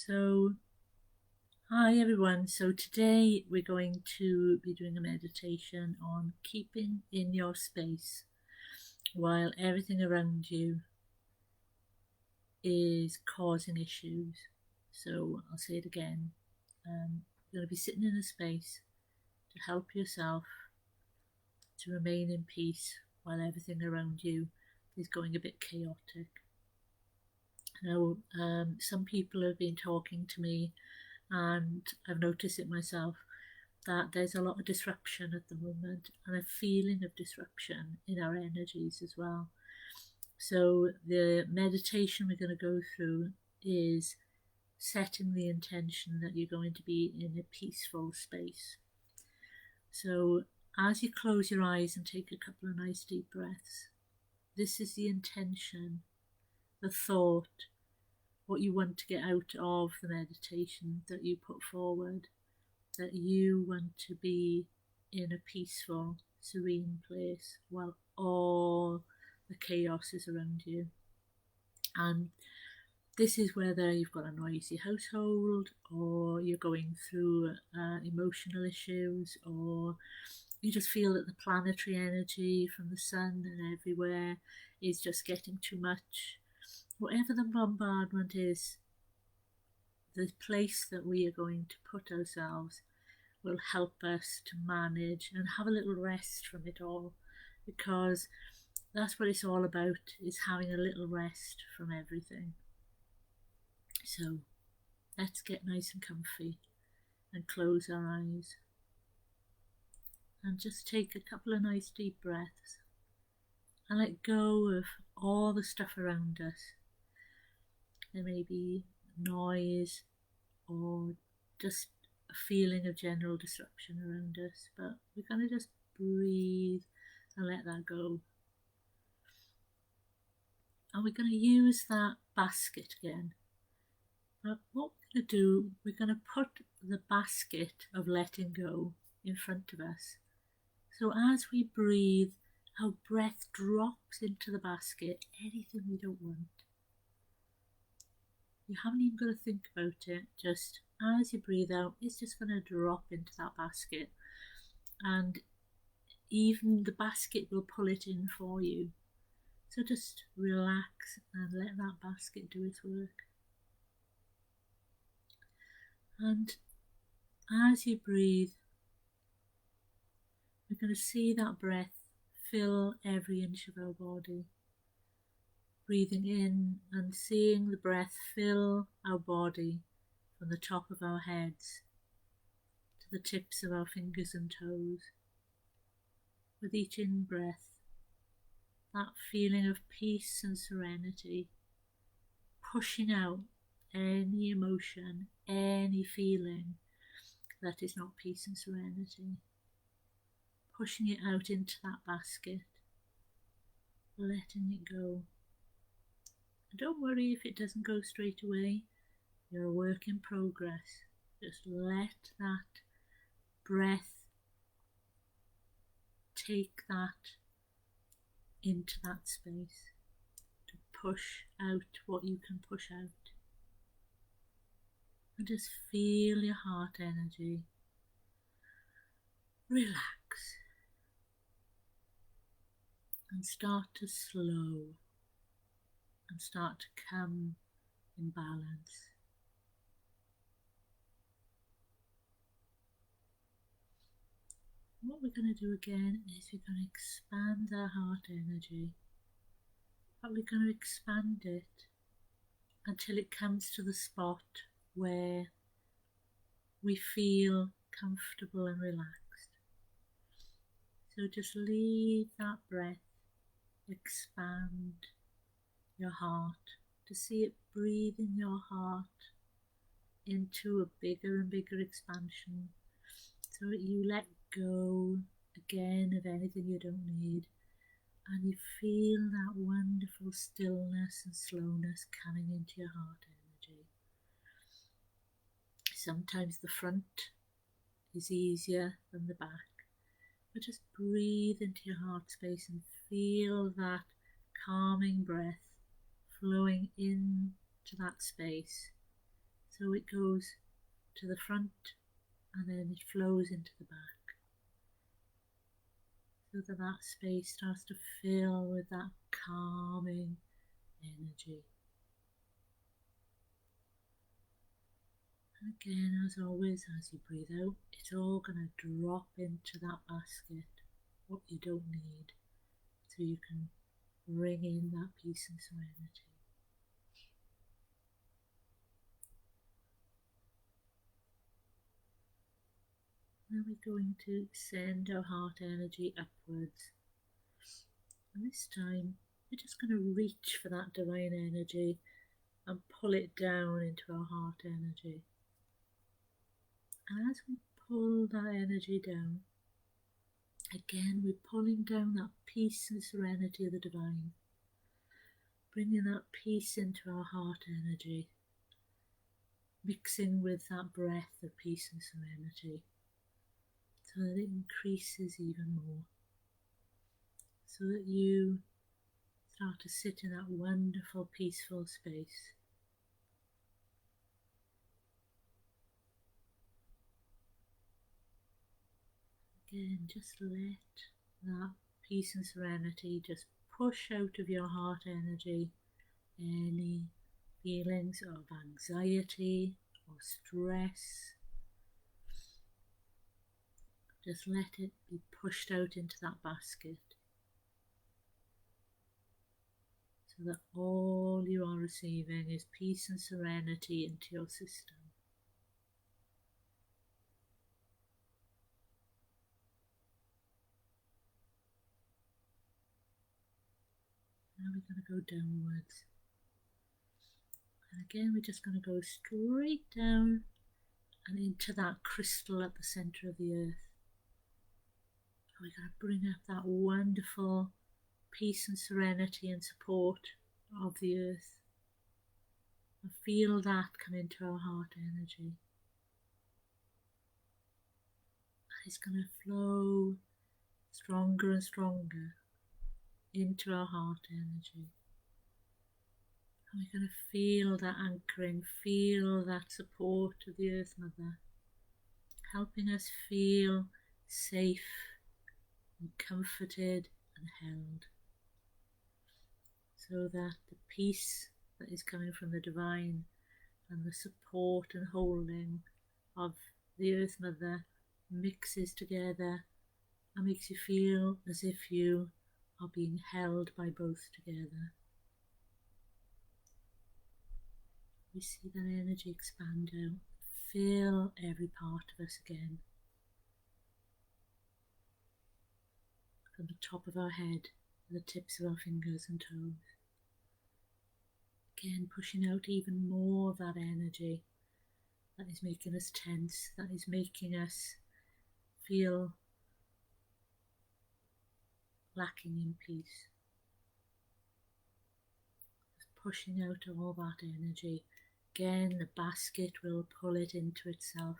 So, hi everyone. So, today we're going to be doing a meditation on keeping in your space while everything around you is causing issues. So, I'll say it again. You're going to be sitting in a space to help yourself to remain in peace while everything around you is going a bit chaotic. Now, some people have been talking to me, and I've noticed it myself, that there's a lot of disruption at the moment and a feeling of disruption in our energies as well. So, the meditation we're going to go through is setting the intention that you're going to be in a peaceful space. So, as you close your eyes and take a couple of nice deep breaths, this is the intention, the thought, what you want to get out of the meditation that you put forward, that you want to be in a peaceful, serene place while all the chaos is around you. And this is whether you've got a noisy household, or you're going through emotional issues, or you just feel that the planetary energy from the sun and everywhere is just getting too much. Whatever the bombardment is, the place that we are going to put ourselves will help us to manage and have a little rest from it all, because that's what it's all about, is having a little rest from everything. So let's get nice and comfy and close our eyes and just take a couple of nice deep breaths and let go of all the stuff around us. There may be noise or just a feeling of general disruption around us, but we're going to just breathe and let that go. And we're going to use that basket again. But what we're going to do, we're going to put the basket of letting go in front of us. So as we breathe, our breath drops into the basket, anything we don't want. You haven't even got to think about it, just as you breathe out, it's just going to drop into that basket. And even the basket will pull it in for you. So just relax and let that basket do its work. And as you breathe, we're going to see that breath fill every inch of our body. Breathing in and seeing the breath fill our body from the top of our heads to the tips of our fingers and toes. With each in-breath, that feeling of peace and serenity, pushing out any emotion, any feeling that is not peace and serenity, pushing it out into that basket, letting it go. And don't worry if it doesn't go straight away, you're a work in progress. Just let that breath take that into that space to push out what you can push out. And just feel your heart energy. Relax. And start to slow and start to come in balance. What we're going to do again is we're going to expand our heart energy, but we're going to expand it until it comes to the spot where we feel comfortable and relaxed. So just leave that breath expand your heart, to see it breathe in your heart into a bigger and bigger expansion, so that you let go again of anything you don't need, and you feel that wonderful stillness and slowness coming into your heart energy. Sometimes the front is easier than the back, but just breathe into your heart space and feel that calming breath flowing into that space, So it goes to the front and then it flows into the back. So that space starts to fill with that calming energy. And again, as always, as you breathe out, it's all going to drop into that basket, what you don't need, so you can bring in that peace and serenity. Now we're going to send our heart energy upwards. And this time, we're just going to reach for that divine energy and pull it down into our heart energy. And as we pull that energy down, again we're pulling down that peace and serenity of the divine, bringing that peace into our heart energy, mixing with that breath of peace and serenity, so that it increases even more, so that you start to sit in that wonderful, peaceful space. Again, just let that peace and serenity just push out of your heart energy any feelings of anxiety or stress. Just let it be pushed out into that basket, so that all you are receiving is peace and serenity into your system. Now we're going to go downwards. And again, we're just going to go straight down and into that crystal at the centre of the earth. And we're going to bring up that wonderful peace and serenity and support of the earth. And feel that come into our heart energy. And it's going to flow stronger and stronger into our heart energy. And we're going to feel that anchoring, feel that support of the Earth Mother, helping us feel safe and comforted and held, so that the peace that is coming from the divine and the support and holding of the Earth Mother mixes together and makes you feel as if you are being held by both together. We see that energy expand out, fill every part of us again, from the top of our head to the tips of our fingers and toes. Again, pushing out even more of that energy that is making us tense, that is making us feel lacking in peace. Just pushing out all that energy. Again, the basket will pull it into itself.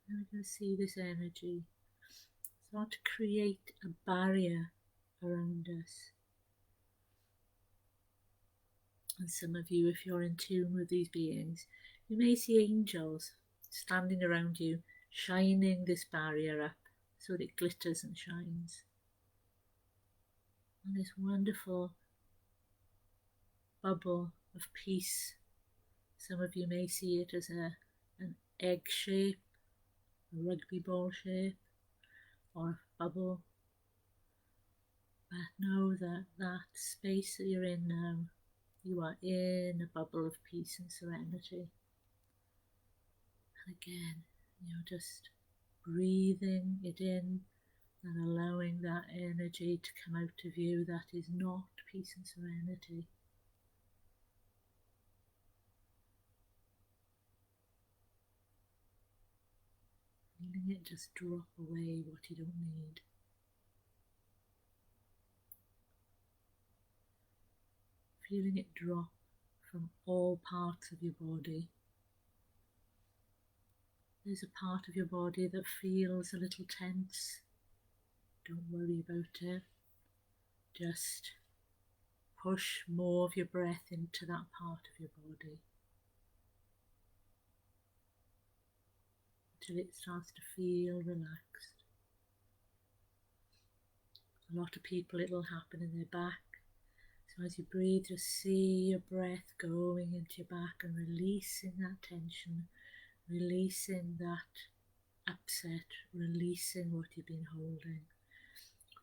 And we're going to see this energy start to create a barrier around us. And some of you, if you're in tune with these beings, you may see angels standing around you, shining this barrier up so that it glitters and shines. And this wonderful bubble of peace. Some of you may see it as an egg shape, a rugby ball shape, or a bubble. But know that that space that you're in now, you are in a bubble of peace and serenity. And again, just breathing it in and allowing that energy to come out of you that is not peace and serenity. Feeling it just drop away what you don't need. Feeling it drop from all parts of your body. There's a part of your body that feels a little tense. Don't worry about it. Just push more of your breath into that part of your body until it starts to feel relaxed. A lot of people, it'll happen in their back. So as you breathe, just see your breath going into your back and releasing that tension, releasing that upset, releasing what you've been holding.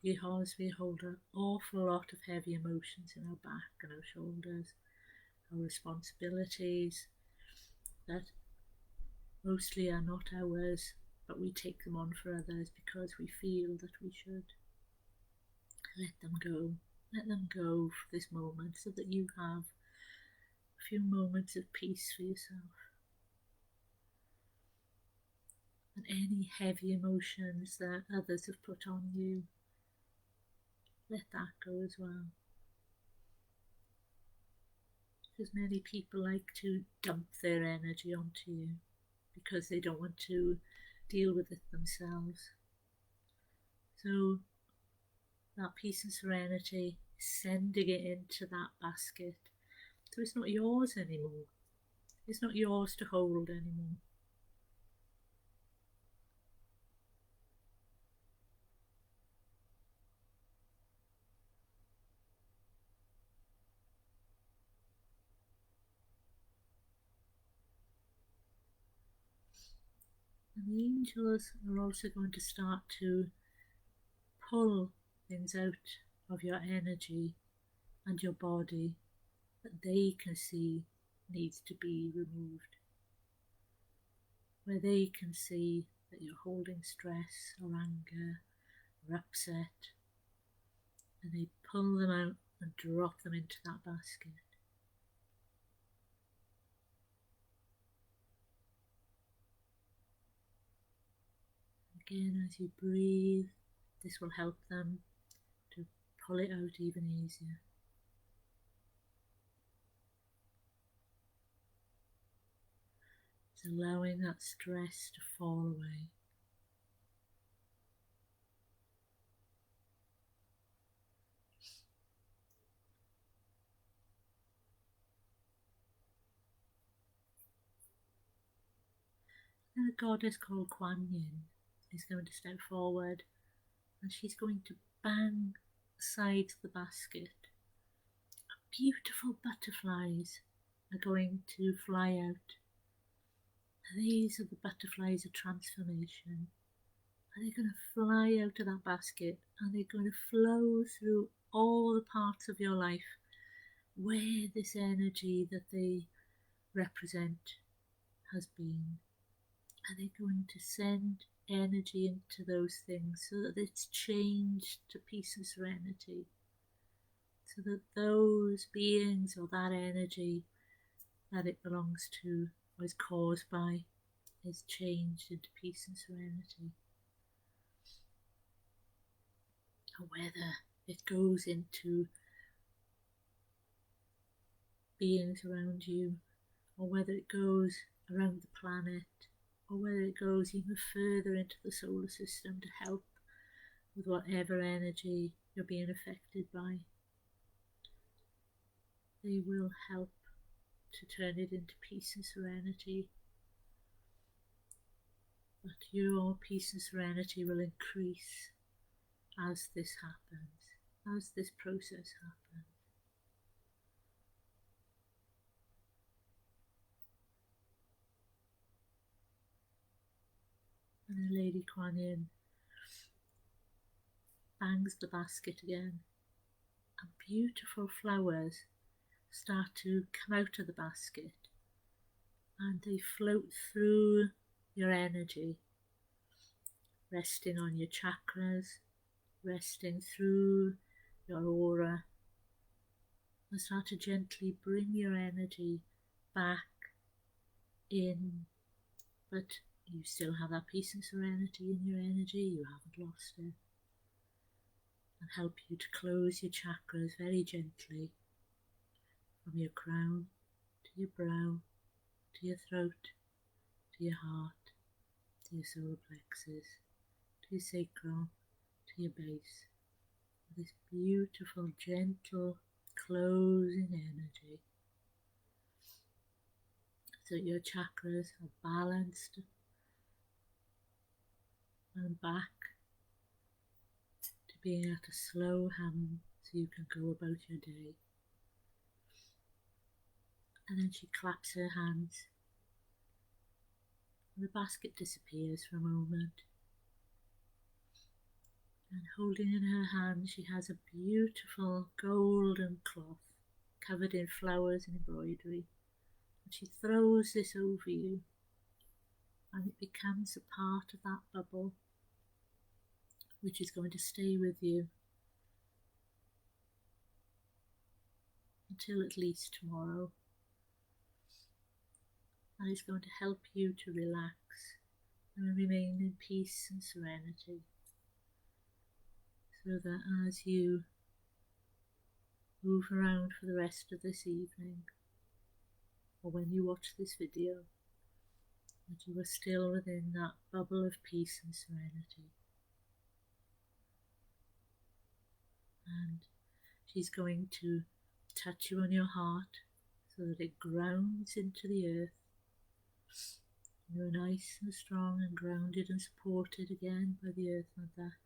Because we hold an awful lot of heavy emotions in our back and our shoulders, our responsibilities that mostly are not ours, but we take them on for others because we feel that we should. Let them go. Let them go for this moment so that you have a few moments of peace for yourself. And any heavy emotions that others have put on you, let that go as well. Because many people like to dump their energy onto you because they don't want to deal with it themselves. So that peace and serenity, sending it into that basket. So it's not yours anymore. It's not yours to hold anymore. And the angels are also going to start to pull things out of your energy and your body that they can see needs to be removed. Where they can see that you're holding stress or anger or upset, and they pull them out and drop them into that basket. Again, as you breathe, this will help them to pull it out even easier. It's allowing that stress to fall away. And a goddess called Kuan Yin is going to step forward, and she's going to bang the sides of the basket. Beautiful butterflies are going to fly out. These are the butterflies of transformation. And they're going to fly out of that basket, and they're going to flow through all the parts of your life where this energy that they represent has been. And they're going to send energy into those things so that it's changed to peace and serenity. So that those beings or that energy that it belongs to or is caused by is changed into peace and serenity. Or whether it goes into beings around you, or whether it goes around the planet, or whether it goes even further into the solar system to help with whatever energy you're being affected by. They will help to turn it into peace and serenity. But your peace and serenity will increase as this happens, as this process happens. And then Lady Kuan Yin bangs the basket again, and beautiful flowers start to come out of the basket, and they float through your energy, resting on your chakras, resting through your aura, and start to gently bring your energy back in. But you still have that peace and serenity in your energy, you haven't lost it. And help you to close your chakras very gently from your crown your brow, to your throat, to your heart, to your solar plexus, to your sacrum, to your base. This beautiful, gentle, closing energy, so your chakras are balanced and back to being at a slow hum so you can go about your day. And then she claps her hands and the basket disappears for a moment. And holding in her hand, she has a beautiful golden cloth covered in flowers and embroidery. And she throws this over you, and it becomes a part of that bubble which is going to stay with you until at least tomorrow. And it's going to help you to relax and remain in peace and serenity, so that as you move around for the rest of this evening, or when you watch this video, that you are still within that bubble of peace and serenity. And she's going to touch you on your heart so that it grounds into the earth. You're nice and strong and grounded and supported again by the Earth Mother.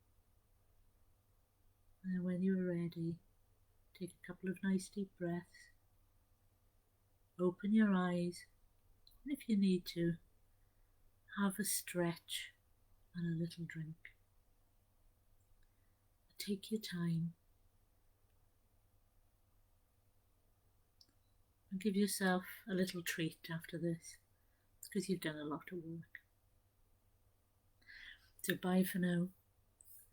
And when you're ready, take a couple of nice deep breaths. Open your eyes, and if you need to, have a stretch and a little drink. Take your time and give yourself a little treat after this, because you've done a lot of work. So bye for now,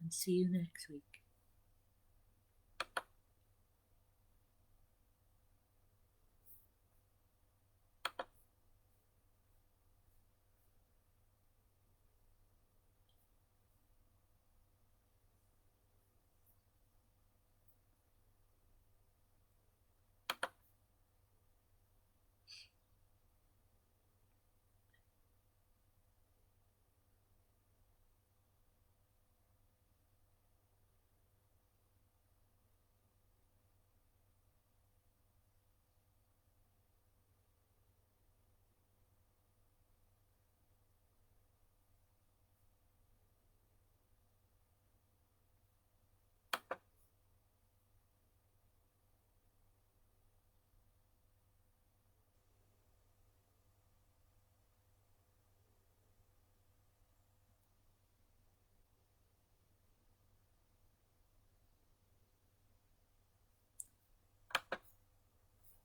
and see you next week.